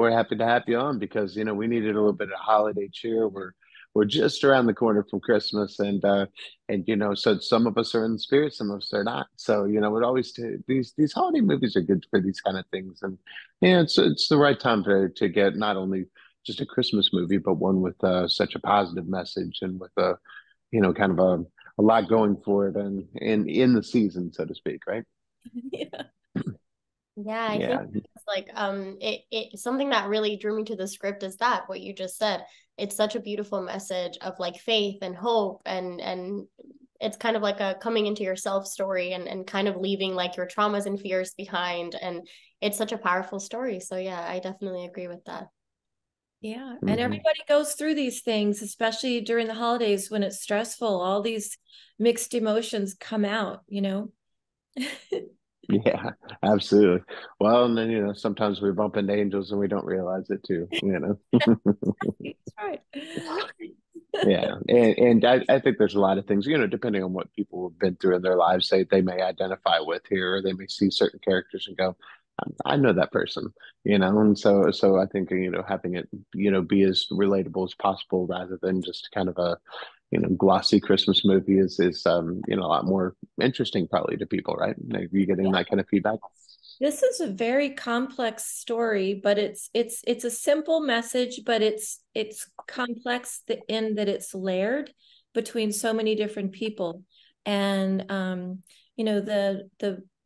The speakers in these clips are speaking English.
we're happy to have you on because we needed a little bit of holiday cheer. We're just around the corner from Christmas, and so some of us are in the spirit, some of us are not. So it always these holiday movies are good for these kind of things, and it's the right time to get not only just a Christmas movie, but one with such a positive message and with a kind of a lot going for it and in the season, so to speak, right? Yeah. Yeah, I think Yeah, it's like it something that really drew me to the script is that what you just said. It's such a beautiful message of like faith and hope, and it's kind of like a coming into yourself story, and kind of leaving like your traumas and fears behind, and it's such a powerful story. So yeah, I definitely agree with that. Yeah. And hmm everybody goes through these things, especially during the holidays when it's stressful. All these mixed emotions come out, you know? yeah, absolutely. Well, and then sometimes we bump into angels and we don't realize it too. That's right. Yeah, and I think there's a lot of things, depending on what people have been through in their lives, they may identify with here, or they may see certain characters and go, I know that person, and so I think having it be as relatable as possible rather than just kind of a glossy Christmas movie is a lot more interesting probably to people, right? Are you getting that kind of feedback? This is a very complex story, but it's a simple message, but it's complex in that it's layered between so many different people. And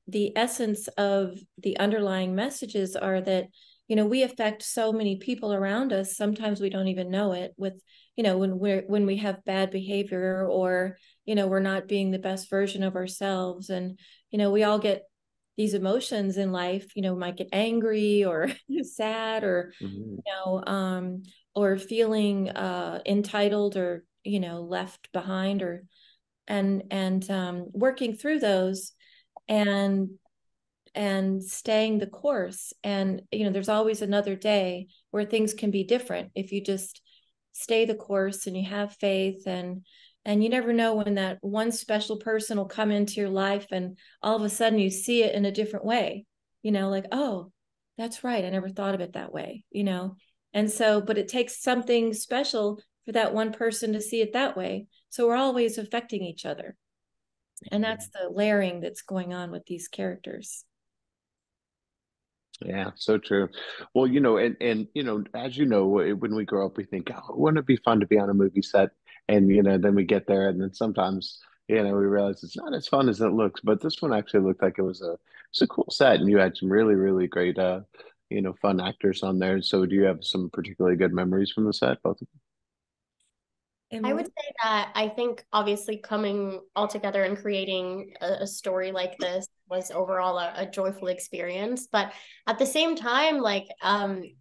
the essence of the underlying messages are that, we affect so many people around us. Sometimes we don't even know it with, when we have bad behavior, or, we're not being the best version of ourselves. And, we all get these emotions in life, might get angry or sad, or Mhm. or feeling entitled, or left behind, or and working through those, and staying the course. And there's always another day where things can be different if you just stay the course and you have faith. And you never know when that one special person will come into your life, and all of a sudden you see it in a different way, like, oh, that's right, I never thought of it that way. And so, but it takes something special for that one person to see it that way. So we're always affecting each other. And that's the layering that's going on with these characters. Yeah, so true. Well, and as you know, when we grow up, we think, oh, wouldn't it be fun to be on a movie set? And then we get there, and then sometimes, we realize it's not as fun as it looks. But this one actually looked like it's a cool set, and you had some really, really great, fun actors on there. So, do you have some particularly good memories from the set, both of I would Emily? say that I think obviously coming all together and creating a story like this was overall a joyful experience. But at the same time, like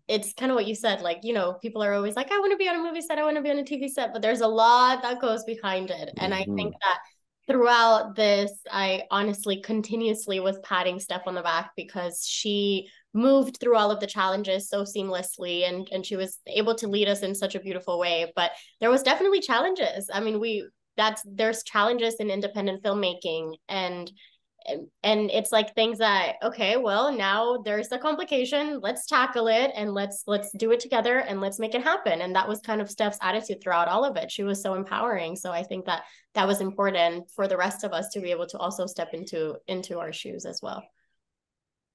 it's kind of what you said, like, people are always like, I want to be on a movie set, I want to be on a TV set, but there's a lot that goes behind it. And I think them? that throughout this, I honestly continuously was patting Steph on the back because she moved through all of the challenges so seamlessly, and she was able to lead us in such a beautiful way. But there was definitely challenges. I mean, there's challenges in independent filmmaking, and it's like things that, okay, well, now there's the complication, let's tackle it, and let's do it together, and let's make it happen. And that was kind of Steph's attitude throughout all of it. She was so empowering. So I think that that was important for the rest of us to be able to also step into our shoes as well.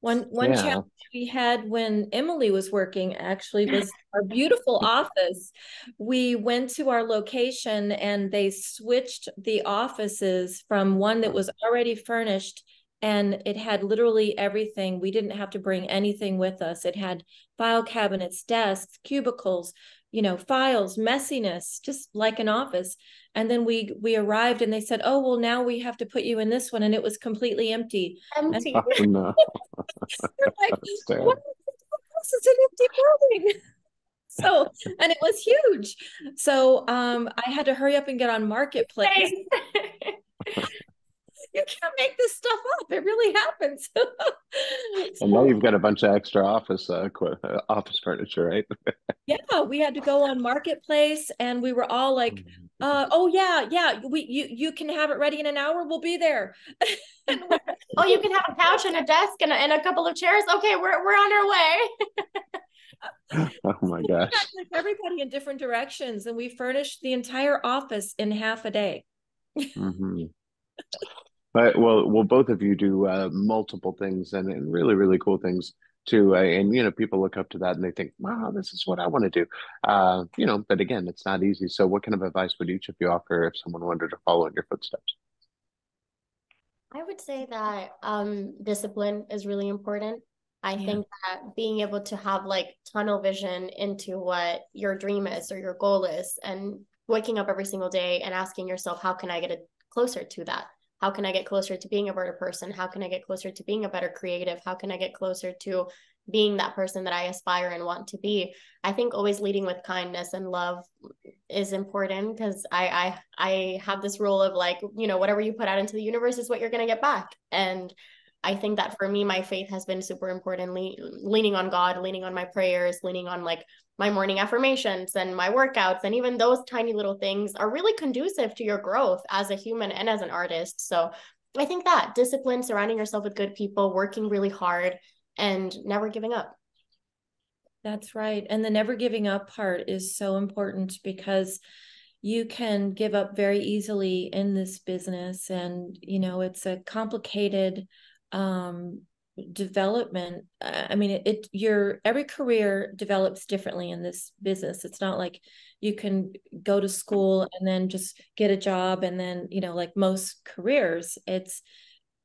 One challenge Yeah. we had when Emily was working actually was our beautiful office. We went to our location and they switched the offices from one that was already furnished, and it had literally everything. We didn't have to bring anything with us. It had file cabinets, desks, cubicles, files, messiness, just like an office. And then we arrived and they said, "Oh, well, now we have to put you in this one," and it was completely empty. And Empty. Oh no, we're like, that's what? terrible. This is an empty building. So, and it was huge. So I had to hurry up and get on Marketplace. You can't make this stuff up. It really happens. And now So you've got a bunch of extra office furniture, right? yeah, we had to go on Marketplace, and we were all like, oh yeah, yeah, you can have it ready in an hour. We'll be there. And Oh, you can have a couch and a desk and a couple of chairs. Okay, we're on our way. Oh my We got gosh. like everybody in different directions, and we furnished the entire office in half a day. Hmm. But well, both of you do multiple things and really, really cool things too. And people look up to that and they think, "Wow, this is what I want to do." But again, it's not easy. So, what kind of advice would each of you offer if someone wanted to follow in your footsteps? I would say that discipline is really important. I Yeah, think that being able to have like tunnel vision into what your dream is or your goal is, and waking up every single day and asking yourself, how can I get closer to that? How can I get closer to being a better person? How can I get closer to being a better creative? How can I get closer to being that person that I aspire and want to be? I think always leading with kindness and love is important because I have this rule of like, whatever you put out into the universe is what you're gonna get back. And I think that for me, my faith has been super important, leaning on God, leaning on my prayers, leaning on like my morning affirmations and my workouts. And even those tiny little things are really conducive to your growth as a human and as an artist. So I think that discipline, surrounding yourself with good people, working really hard, and never giving up. that's right. And the never giving up part is so important because you can give up very easily in this business. And, it's a complicated um, development. I mean, your every career develops differently in this business. It's not like you can go to school and then just get a job and then, like most careers, it's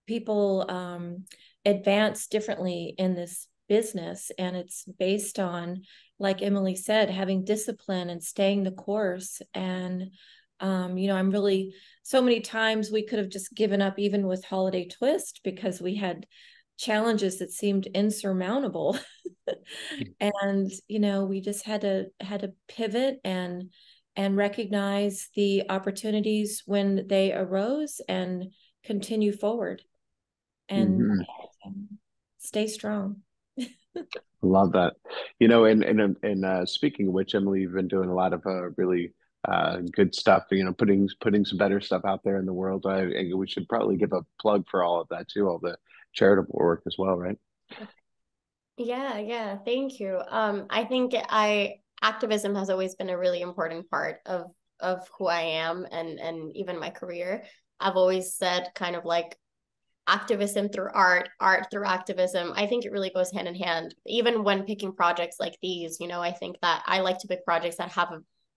people advance differently in this business, and it's based on, like Emily said, having discipline and staying the course. And I'm really, so many times we could have just given up even with Holiday Twist because we had challenges that seemed insurmountable. And we just had to pivot and recognize the opportunities when they arose and continue forward and Hmm. stay strong. Love that. And speaking of which, Emily, you've been doing a lot of really good stuff. Putting some better stuff out there in the world. We should probably give a plug for all of that too, all the charitable work as well, right? Yeah, thank you. I think I activism has always been a really important part of who I am and even my career. I've always said kind of like activism through art, art through activism. I think it really goes hand in hand. Even when picking projects like these, I think that I like to pick projects that have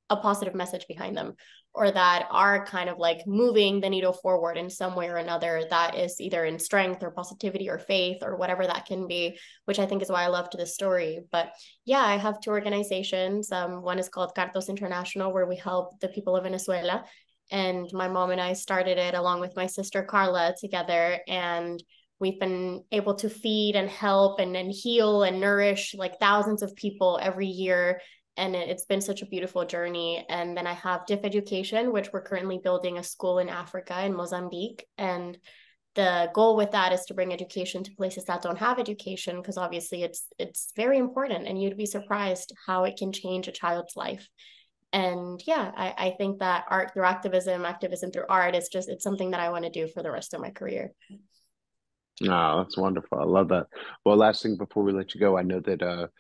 a positive message behind them, or that are kind of like moving the needle forward in some way or another, that is either in strength or positivity or faith or whatever that can be, which I think is why I loved this story. But yeah, I have two organizations. One is called Cartos International, where we help the people of Venezuela, and my mom and I started it along with my sister Carla together. And we've been able to feed and help and heal and nourish like thousands of people every year. And it's been such a beautiful journey. And then I have Diff Education, which we're currently building a school in Africa, in Mozambique. And the goal with that is to bring education to places that don't have education, because obviously it's very important, and you'd be surprised how it can change a child's life. And yeah, I think that art through activism, activism through art is just, it's something that I want to do for the rest of my career. Oh, that's wonderful. I love that. Well, last thing before we let you go, I know that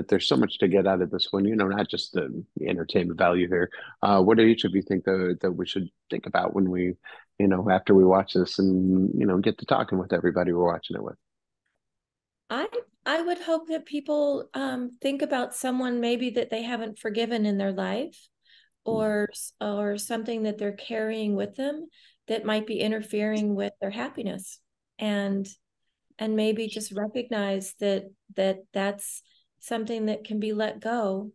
there's so much to get out of this one, not just the entertainment value here. What do each of you think that we should think about when we, after we watch this and, get to talking with everybody we're watching it with? I I would hope that people think about someone maybe that they haven't forgiven in their life, or something that they're carrying with them that might be interfering with their happiness, and maybe just recognize that's something that can be let go,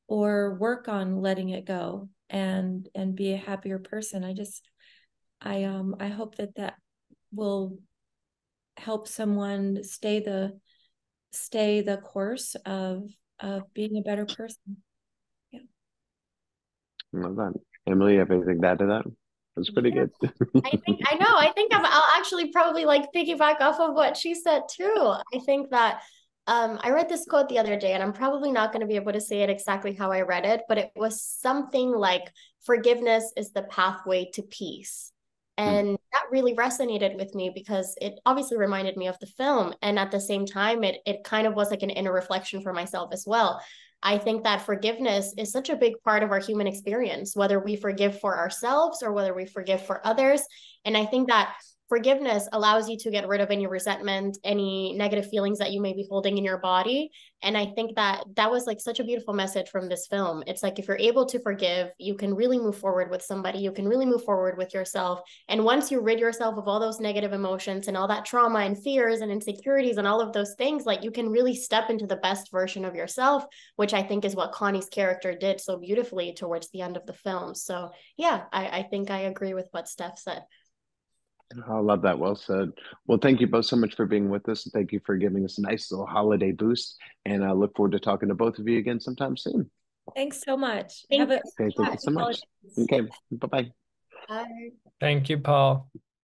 or work on letting it go, and be a happier person. I hope that will help someone stay the course of being a better person. Yeah. I love that. Emily, you have anything to add to that? That's pretty Yeah, good. I think I'll actually probably like piggyback off of what she said too. I think that I read this quote the other day, and I'm probably not going to be able to say it exactly how I read it, but it was something like, forgiveness is the pathway to peace. And that really resonated with me because it obviously reminded me of the film. And at the same time, it kind of was like an inner reflection for myself as well. I think that forgiveness is such a big part of our human experience, whether we forgive for ourselves or whether we forgive for others. And I think that forgiveness allows you to get rid of any resentment, any negative feelings that you may be holding in your body. And I think that that was like such a beautiful message from this film. It's like if you're able to forgive, you can really move forward with somebody, you can really move forward with yourself. And once you rid yourself of all those negative emotions and all that trauma and fears and insecurities and all of those things, like you can really step into the best version of yourself, which I think is what Connie's character did so beautifully towards the end of the film. So yeah, I think I agree with what Steph said. I love that. Well said. Well, thank you both so much for being with us. And thank you for giving us a nice little holiday boost. And I look forward to talking to both of you again sometime soon. Thanks so much. Thank Have a Okay, thank you so much. holidays. Okay, bye-bye. you. Thank you, Paul.